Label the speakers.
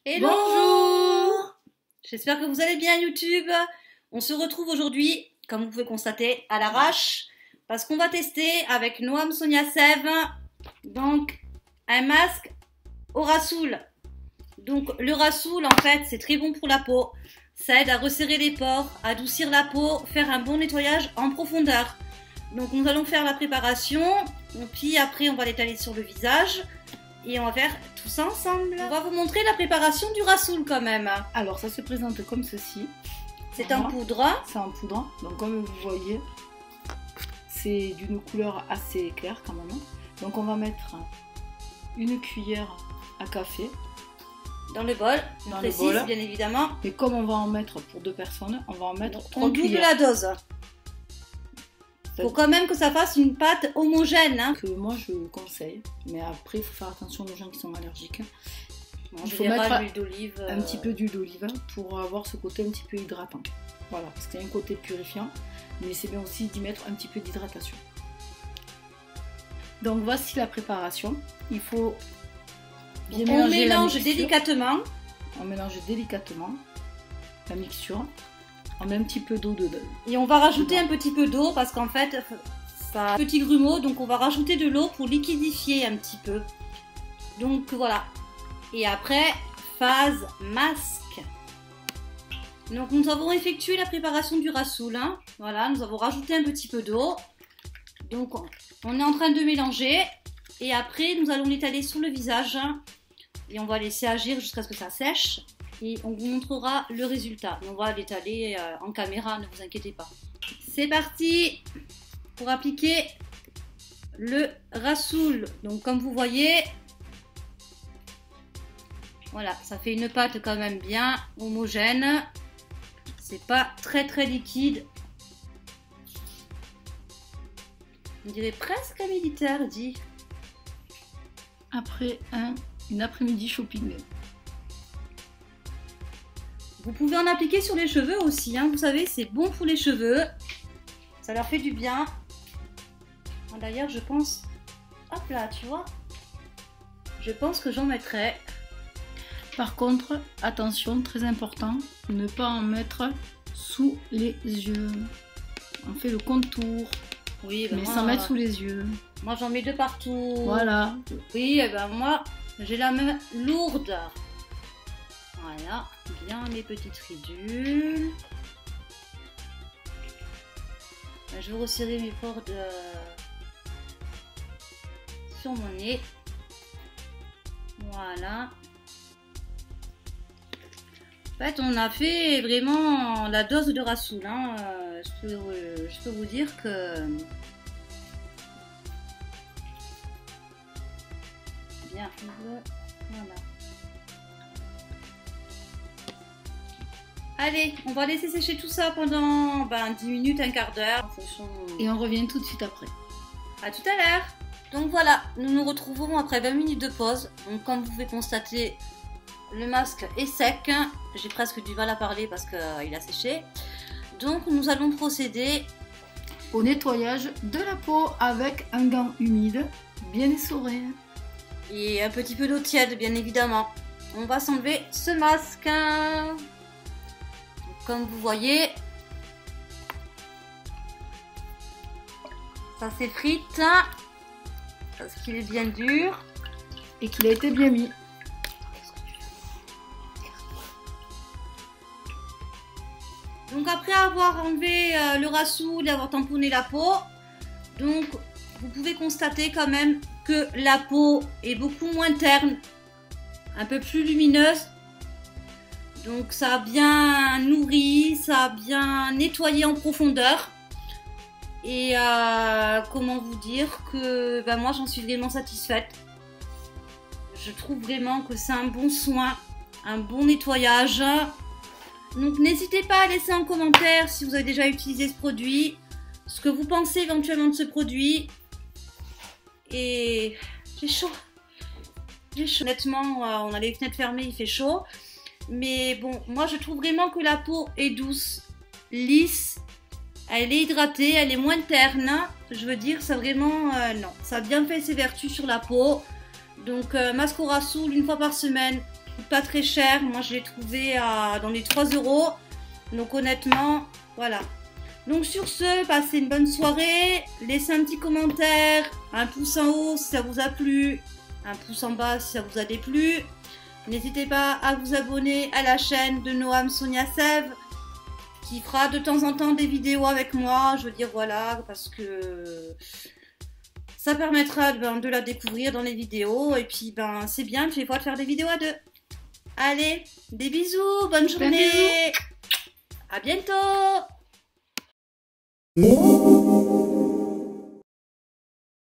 Speaker 1: Hello!
Speaker 2: Bonjour!
Speaker 1: J'espère que vous allez bien YouTube. On se retrouve aujourd'hui, comme vous pouvez constater, à l'arrache, parce qu'on va tester avec Noam Sonia Sève donc un masque au rassoul. Donc le rassoul en fait c'est très bon pour la peau, ça aide à resserrer les pores, adoucir la peau, faire un bon nettoyage en profondeur. Donc nous allons faire la préparation, puis après on va l'étaler sur le visage. Et on va faire tout ça ensemble. On va vous montrer la préparation du rassoul quand même.
Speaker 2: Alors ça se présente comme ceci.
Speaker 1: C'est en poudre.
Speaker 2: C'est en poudre. Donc comme vous voyez, c'est d'une couleur assez claire quand même. Donc on va mettre une cuillère à café.
Speaker 1: Dans le bol,
Speaker 2: Dans
Speaker 1: précise,
Speaker 2: le bol.
Speaker 1: bien évidemment.
Speaker 2: Et comme on va en mettre pour 2 personnes, on va en mettre 3
Speaker 1: On double
Speaker 2: cuillères.
Speaker 1: la dose. Faut quand même que ça fasse une pâte homogène. Hein.
Speaker 2: Que moi je conseille. Mais après il faut faire attention aux gens qui sont allergiques.
Speaker 1: En
Speaker 2: Il faut
Speaker 1: général,
Speaker 2: mettre
Speaker 1: l'huile d'olive.
Speaker 2: un petit peu d'huile d'olive pour avoir ce côté un petit peu hydratant. Voilà, parce qu'il y a un côté purifiant, mais c'est bien aussi d'y mettre un petit peu d'hydratation. Donc voici la préparation. Il faut bien
Speaker 1: On
Speaker 2: mélanger la
Speaker 1: mélange
Speaker 2: mixture.
Speaker 1: délicatement.
Speaker 2: On mélange délicatement la mixture. On met un petit peu d'eau dedans.
Speaker 1: Et on va rajouter un petit peu d'eau parce qu'en fait, ça a un petit grumeau. Donc on va rajouter de l'eau pour liquidifier un petit peu. Donc voilà. Et après, phase masque. Donc nous avons effectué la préparation du rassoul. Hein. Voilà, nous avons rajouté un petit peu d'eau. Donc on est en train de mélanger. Et après, nous allons l'étaler sur le visage. Et on va laisser agir jusqu'à ce que ça sèche. Et on vous montrera le résultat. On va l'étaler en caméra, ne vous inquiétez pas. C'est parti pour appliquer le rassoul. Donc comme vous voyez, voilà, ça fait une pâte quand même bien homogène. C'est pas très liquide. On dirait presque un militaire, dit.
Speaker 2: Après une après-midi shopping.
Speaker 1: Vous pouvez en appliquer sur les cheveux aussi, hein. Vous savez, c'est bon pour les cheveux. Ça leur fait du bien. D'ailleurs, je pense... Hop là, tu vois. Je pense que j'en mettrai.
Speaker 2: Par contre, attention, très important, ne pas en mettre sous les yeux. On fait le contour,
Speaker 1: Oui, ben
Speaker 2: mais
Speaker 1: moi,
Speaker 2: sans mettre sous les yeux.
Speaker 1: moi j'en mets de partout.
Speaker 2: Voilà.
Speaker 1: Oui, et ben moi, j'ai la main lourde. Voilà, bien mes petites ridules. Je vais resserrer mes pores sur mon nez. Voilà. En fait, on a fait vraiment la dose de rassoul. Hein. Je peux vous dire que... Bien, voilà. Allez, on va laisser sécher tout ça pendant 10 minutes, un quart d'heure.
Speaker 2: Et on revient tout de suite après.
Speaker 1: À tout à l'heure. Donc voilà, nous nous retrouvons après 20 minutes de pause. Donc comme vous pouvez constater, le masque est sec. J'ai presque du mal à parler parce qu'il a séché. Donc nous allons procéder
Speaker 2: Au nettoyage de la peau avec un gant humide, bien essoré.
Speaker 1: et un petit peu d'eau tiède, bien évidemment. On va s'enlever ce masque. Comme vous voyez, ça s'effrite parce qu'il est bien dur.
Speaker 2: Et qu'il a été bien mis.
Speaker 1: Donc après avoir enlevé le rassoul et avoir tamponné la peau, donc vous pouvez constater quand même que la peau est beaucoup moins terne, un peu plus lumineuse. Donc ça a bien nourri, ça a bien nettoyé en profondeur. Et comment vous dire que moi j'en suis vraiment satisfaite. Je trouve vraiment que c'est un bon soin, un bon nettoyage. Donc n'hésitez pas à laisser en commentaire si vous avez déjà utilisé ce produit, ce que vous pensez éventuellement de ce produit. Et j'ai chaud. J'ai chaud. Honnêtement, on a les fenêtres fermées, il fait chaud. Mais bon, moi je trouve vraiment que la peau est douce, lisse, elle est hydratée, elle est moins terne. Je veux dire, ça vraiment, non, ça a bien fait ses vertus sur la peau. Donc masque au rassoul une fois par semaine, coûte pas très cher. Moi, je l'ai trouvé dans les 3 €. Donc honnêtement, voilà. Donc sur ce, passez une bonne soirée. Laissez un petit commentaire, un pouce en haut si ça vous a plu, un pouce en bas si ça vous a déplu. N'hésitez pas à vous abonner à la chaîne de Noam Sonia Sève, qui fera de temps en temps des vidéos avec moi. Je veux dire, voilà, parce que ça permettra de la découvrir dans les vidéos. Et puis, c'est bien, puis des fois de faire des vidéos à deux. Allez, des bisous, bonne journée. À bientôt.